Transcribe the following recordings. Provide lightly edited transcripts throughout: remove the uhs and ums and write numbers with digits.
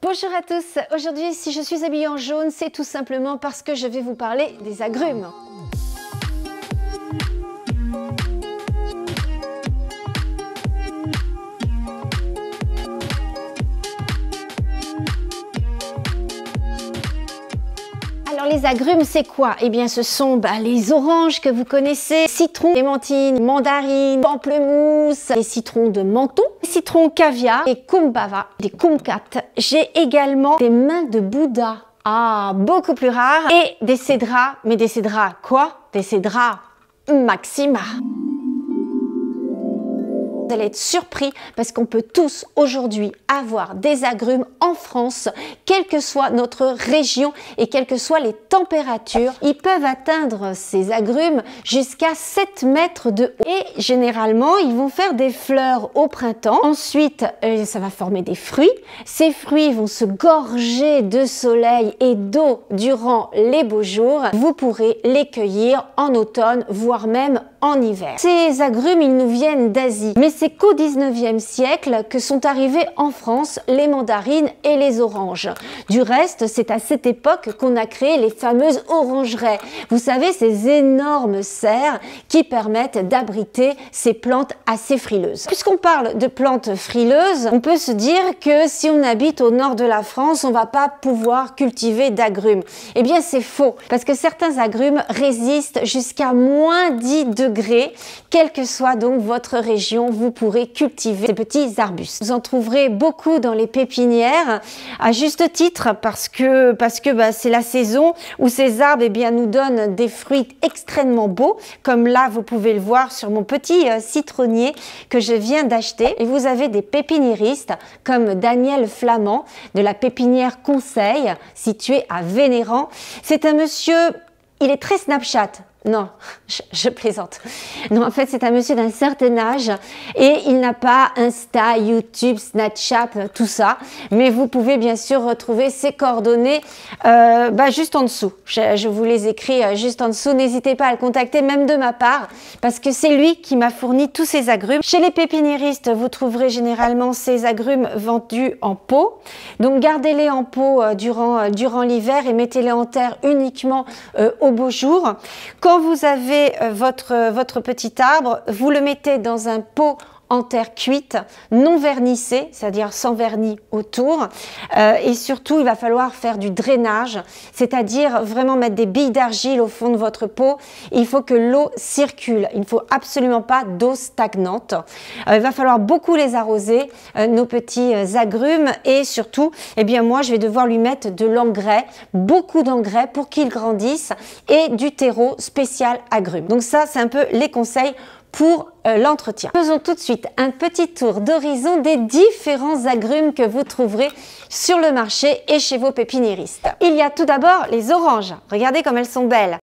Bonjour à tous, aujourd'hui si je suis habillée en jaune, c'est tout simplement parce que je vais vous parler des agrumes. Alors les agrumes c'est quoi? Eh bien ce sont les oranges que vous connaissez, citron, clémentine, mandarine, pamplemousse, les citrons de Menton, les citrons caviar, les kumbhava, des kumquats. J'ai également des mains de Bouddha, beaucoup plus rares, et des cédras, mais des cédras quoi? Des cédras Maxima. Vous allez être surpris parce qu'on peut tous aujourd'hui avoir des agrumes en France, quelle que soit notre région et quelles que soient les températures. Ils peuvent atteindre ces agrumes jusqu'à 7 mètres de haut. Et généralement, ils vont faire des fleurs au printemps. Ensuite, ça va former des fruits. Ces fruits vont se gorger de soleil et d'eau durant les beaux jours. Vous pourrez les cueillir en automne, voire même en hiver. Ces agrumes, ils nous viennent d'Asie, mais c'est qu'au 19e siècle que sont arrivés en France les mandarines et les oranges. Du reste, c'est à cette époque qu'on a créé les fameuses orangeraies. Vous savez, ces énormes serres qui permettent d'abriter ces plantes assez frileuses. Puisqu'on parle de plantes frileuses, on peut se dire que si on habite au nord de la France, on va pas pouvoir cultiver d'agrumes. Eh bien, c'est faux, parce que certains agrumes résistent jusqu'à moins 10 degrés. Quelle que soit donc votre région, vous pourrez cultiver ces petits arbustes. Vous en trouverez beaucoup dans les pépinières, à juste titre, parce que c'est la saison où ces arbres nous donnent des fruits extrêmement beaux, comme là vous pouvez le voir sur mon petit citronnier que je viens d'acheter. Et vous avez des pépiniéristes comme Daniel Flamand de la pépinière Conseil, située à Vénéran. C'est un monsieur, il est très Snapchat. Non, je plaisante. Non, en fait, c'est un monsieur d'un certain âge et il n'a pas Insta, YouTube, Snapchat, tout ça. Mais vous pouvez bien sûr retrouver ses coordonnées juste en dessous. Je vous les écris juste en dessous. N'hésitez pas à le contacter, même de ma part, parce que c'est lui qui m'a fourni tous ces agrumes. Chez les pépiniéristes, vous trouverez généralement ces agrumes vendus en pot. Donc, gardez-les en pot durant l'hiver et mettez-les en terre uniquement au beau jour. Quand vous avez votre petit arbre, vous le mettez dans un pot en terre cuite, non vernissée, c'est-à-dire sans vernis autour. Et surtout, il va falloir faire du drainage, c'est-à-dire vraiment mettre des billes d'argile au fond de votre pot. Il faut que l'eau circule. Il ne faut absolument pas d'eau stagnante. Il va falloir beaucoup les arroser, nos petits agrumes. Et surtout, moi, je vais devoir lui mettre de l'engrais, beaucoup d'engrais pour qu'il grandisse et du terreau spécial agrumes. Donc ça, c'est un peu les conseils pour l'entretien. Faisons tout de suite un petit tour d'horizon des différents agrumes que vous trouverez sur le marché et chez vos pépiniéristes. Il y a tout d'abord les oranges. Regardez comme elles sont belles.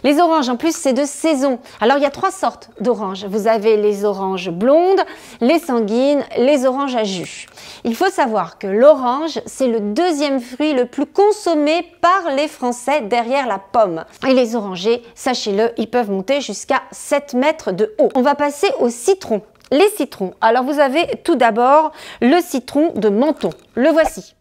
Les oranges, en plus, c'est de saison. Alors, il y a 3 sortes d'oranges. Vous avez les oranges blondes, les sanguines, les oranges à jus. Il faut savoir que l'orange, c'est le 2e fruit le plus consommé par les Français derrière la pomme. Et les orangers, sachez-le, ils peuvent monter jusqu'à 7 mètres de haut. On va passer au citron. Les citrons. Alors, vous avez tout d'abord le citron de Menton. Le voici.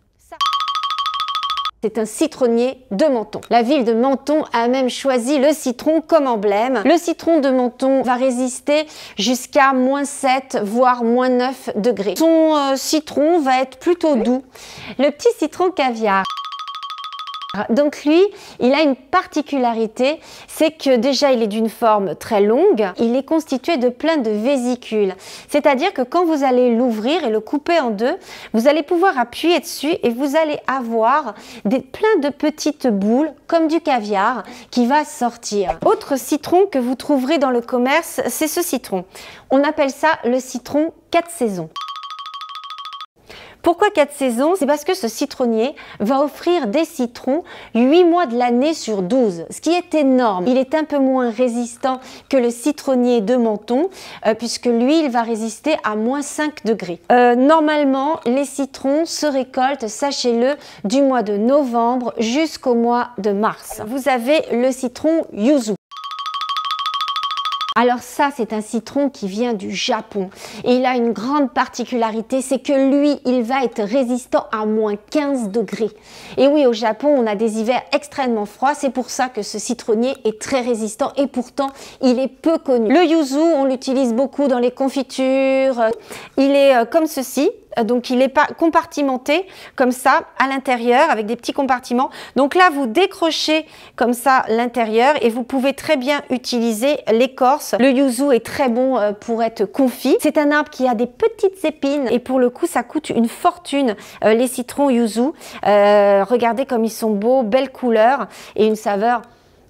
C'est un citronnier de Menton. La ville de Menton a même choisi le citron comme emblème. Le citron de Menton va résister jusqu'à -7 voire -9 degrés. Son citron va être plutôt doux. Le petit citron caviar. Donc lui, il a une particularité, c'est que déjà il est d'une forme très longue, il est constitué de plein de vésicules. C'est-à-dire que quand vous allez l'ouvrir et le couper en deux, vous allez pouvoir appuyer dessus et vous allez avoir plein de petites boules comme du caviar qui va sortir. Autre citron que vous trouverez dans le commerce, c'est ce citron. On appelle ça le citron 4 saisons. Pourquoi 4 saisons? C'est parce que ce citronnier va offrir des citrons 8 mois de l'année sur 12, ce qui est énorme. Il est un peu moins résistant que le citronnier de Menton, puisque lui, il va résister à -5 degrés. Normalement, les citrons se récoltent, sachez-le, du mois de novembre jusqu'au mois de mars. Vous avez le citron yuzu. Alors ça, c'est un citron qui vient du Japon. Et il a une grande particularité, c'est que lui, il va être résistant à moins 15 degrés. Et oui, au Japon, on a des hivers extrêmement froids. C'est pour ça que ce citronnier est très résistant et pourtant, il est peu connu. Le yuzu, on l'utilise beaucoup dans les confitures. Il est comme ceci. Donc il est pas compartimenté comme ça à l'intérieur avec des petits compartiments. Donc là vous décrochez comme ça l'intérieur et vous pouvez très bien utiliser l'écorce. Le yuzu est très bon pour être confit. C'est un arbre qui a des petites épines et pour le coup ça coûte une fortune les citrons yuzu. Regardez comme ils sont beaux, belle couleur et une saveur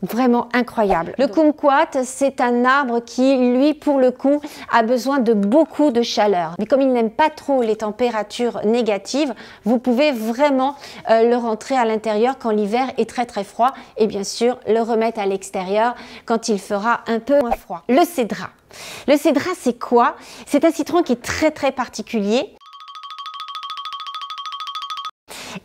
vraiment incroyable. Le kumquat, c'est un arbre qui, lui, pour le coup, a besoin de beaucoup de chaleur. Mais comme il n'aime pas trop les températures négatives, vous pouvez vraiment le rentrer à l'intérieur quand l'hiver est très très froid et bien sûr le remettre à l'extérieur quand il fera un peu moins froid. Le cédrat. Le cédrat, c'est quoi? C'est un citron qui est très très particulier.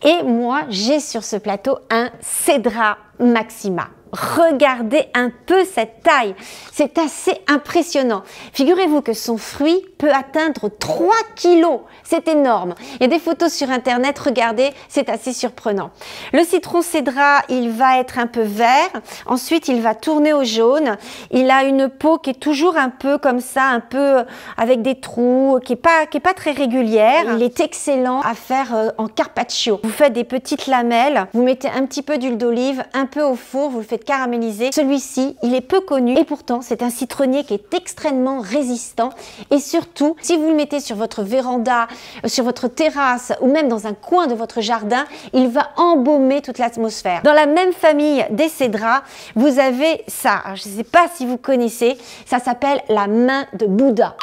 Et moi, j'ai sur ce plateau un Cedra Maxima. Regardez un peu cette taille, c'est assez impressionnant. Figurez-vous que son fruit peut atteindre 3 kg, c'est énorme. Il y a des photos sur internet, regardez, c'est assez surprenant. Le citron cédra, il va être un peu vert, ensuite il va tourner au jaune. Il a une peau qui est toujours un peu comme ça, un peu avec des trous, qui est pas très régulière. Il est excellent à faire en carpaccio. Vous faites des petites lamelles, vous mettez un petit peu d'huile d'olive, un peu au four, vous le faites caraméliser. Celui-ci, il est peu connu et pourtant c'est un citronnier qui est extrêmement résistant et surtout si vous le mettez sur votre véranda, sur votre terrasse ou même dans un coin de votre jardin, il va embaumer toute l'atmosphère. Dans la même famille des cédras, vous avez ça. Alors, je ne sais pas si vous connaissez, ça s'appelle la main de Bouddha.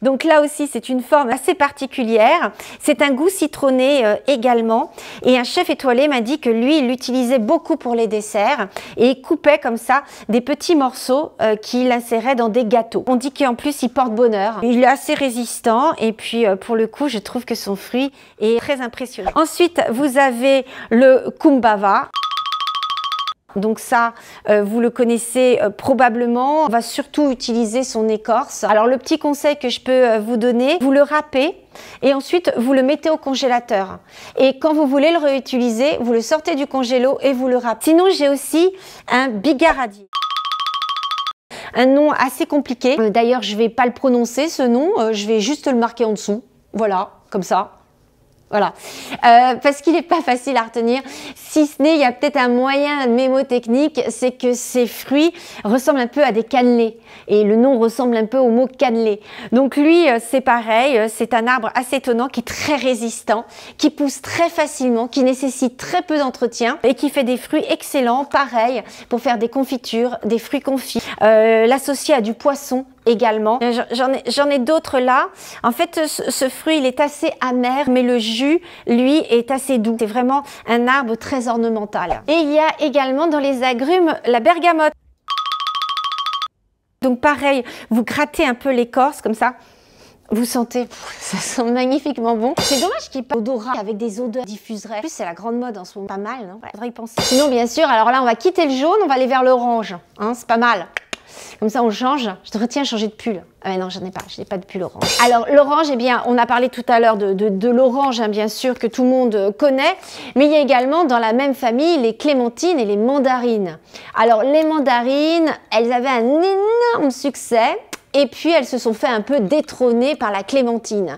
Donc là aussi, c'est une forme assez particulière. C'est un goût citronné également. Et un chef étoilé m'a dit que lui, il l'utilisait beaucoup pour les desserts. Et il coupait comme ça des petits morceaux qu'il insérait dans des gâteaux. On dit qu'en plus, il porte bonheur. Il est assez résistant. Et puis, pour le coup, je trouve que son fruit est très impressionnant. Ensuite, vous avez le kumbava. Donc ça, vous le connaissez probablement. On va surtout utiliser son écorce. Alors le petit conseil que je peux vous donner, vous le râpez et ensuite vous le mettez au congélateur. Et quand vous voulez le réutiliser, vous le sortez du congélo et vous le râpez. Sinon, j'ai aussi un bigaradi. Un nom assez compliqué. D'ailleurs, je ne vais pas le prononcer ce nom, je vais juste le marquer en dessous. Voilà, comme ça. Voilà, parce qu'il n'est pas facile à retenir, si ce n'est, il y a peut-être un moyen mémotechnique, c'est que ces fruits ressemblent un peu à des cannelés, et le nom ressemble un peu au mot cannelé. Donc lui, c'est pareil, c'est un arbre assez étonnant, qui est très résistant, qui pousse très facilement, qui nécessite très peu d'entretien, et qui fait des fruits excellents, pareil, pour faire des confitures, des fruits confits, l'associer à du poisson, également. J'en ai d'autres là. En fait, ce fruit, il est assez amer, mais le jus, lui, est assez doux. C'est vraiment un arbre très ornemental. Et il y a également dans les agrumes la bergamote. Donc pareil, vous grattez un peu l'écorce comme ça. Vous sentez, ça sent magnifiquement bon. C'est dommage qu'il n'y ait pas d'odorat avec des odeurs diffuseraient. En plus, c'est la grande mode en ce moment. Pas mal, non? Faudrait y penser. Sinon, bien sûr, alors là, on va quitter le jaune, on va aller vers l'orange. Hein, c'est pas mal. Comme ça, on change. Je te retiens à changer de pull. Ah mais non, je n'ai pas de pull orange. Alors, l'orange, eh bien, on a parlé tout à l'heure de l'orange, hein, bien sûr, que tout le monde connaît. Mais il y a également, dans la même famille, les clémentines et les mandarines. Alors, les mandarines, elles avaient un énorme succès. Et puis, elles se sont fait un peu détrôner par la clémentine.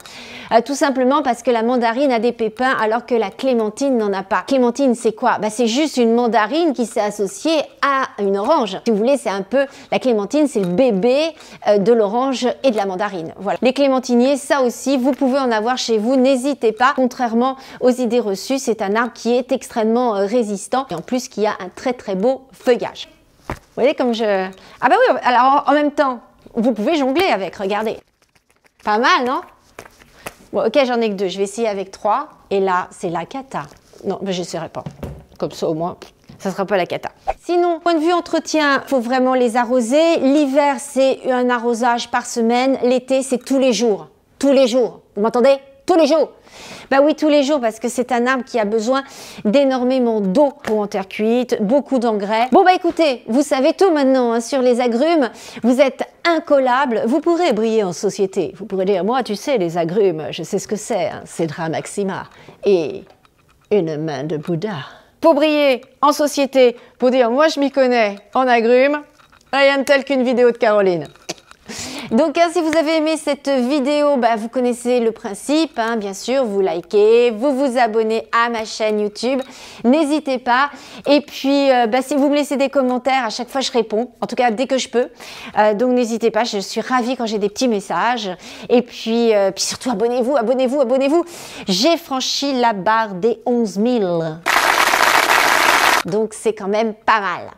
Tout simplement parce que la mandarine a des pépins alors que la clémentine n'en a pas. Clémentine, c'est quoi? C'est juste une mandarine qui s'est associée à une orange. Si vous voulez, c'est un peu... La clémentine, c'est le bébé de l'orange et de la mandarine. Voilà. Les clémentiniers, ça aussi, vous pouvez en avoir chez vous. N'hésitez pas. Contrairement aux idées reçues, c'est un arbre qui est extrêmement résistant et en plus qui a un très très beau feuillage. Vous voyez comme je... Ah bah oui, alors en même temps... Vous pouvez jongler avec, regardez. Pas mal, non? Bon, ok, j'en ai que 2. Je vais essayer avec 3. Et là, c'est la cata. Non, mais j'essaierai pas. Comme ça, au moins, ça sera pas la cata. Sinon, point de vue entretien, il faut vraiment les arroser. L'hiver, c'est un arrosage par semaine. L'été, c'est tous les jours. Tous les jours. Vous m'entendez? tous les jours. Bah oui, tous les jours, parce que c'est un arbre qui a besoin d'énormément d'eau pour en terre cuite, beaucoup d'engrais. Bon bah écoutez, vous savez tout maintenant hein, sur les agrumes. Vous êtes incollables, vous pourrez briller en société. Vous pourrez dire, moi tu sais, les agrumes, je sais ce que c'est, hein, Cédra maxima et une main de Bouddha. Pour briller en société, pour dire, moi je m'y connais en agrumes, rien de tel qu'une vidéo de Caroline. Donc hein, si vous avez aimé cette vidéo, bah, vous connaissez le principe, hein, bien sûr, vous likez, vous vous abonnez à ma chaîne YouTube, n'hésitez pas. Et puis bah, si vous me laissez des commentaires, à chaque fois je réponds, en tout cas dès que je peux. Donc n'hésitez pas, je suis ravie quand j'ai des petits messages. Et puis surtout abonnez-vous, abonnez-vous, abonnez-vous. J'ai franchi la barre des 11 000. Donc c'est quand même pas mal.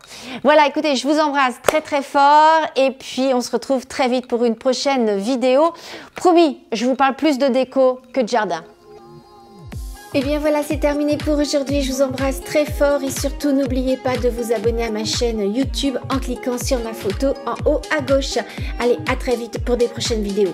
Voilà, écoutez, je vous embrasse très très fort et puis on se retrouve très vite pour une prochaine vidéo. Promis, je vous parle plus de déco que de jardin. Et bien voilà, c'est terminé pour aujourd'hui. Je vous embrasse très fort et surtout n'oubliez pas de vous abonner à ma chaîne YouTube en cliquant sur ma photo en haut à gauche. Allez, à très vite pour des prochaines vidéos.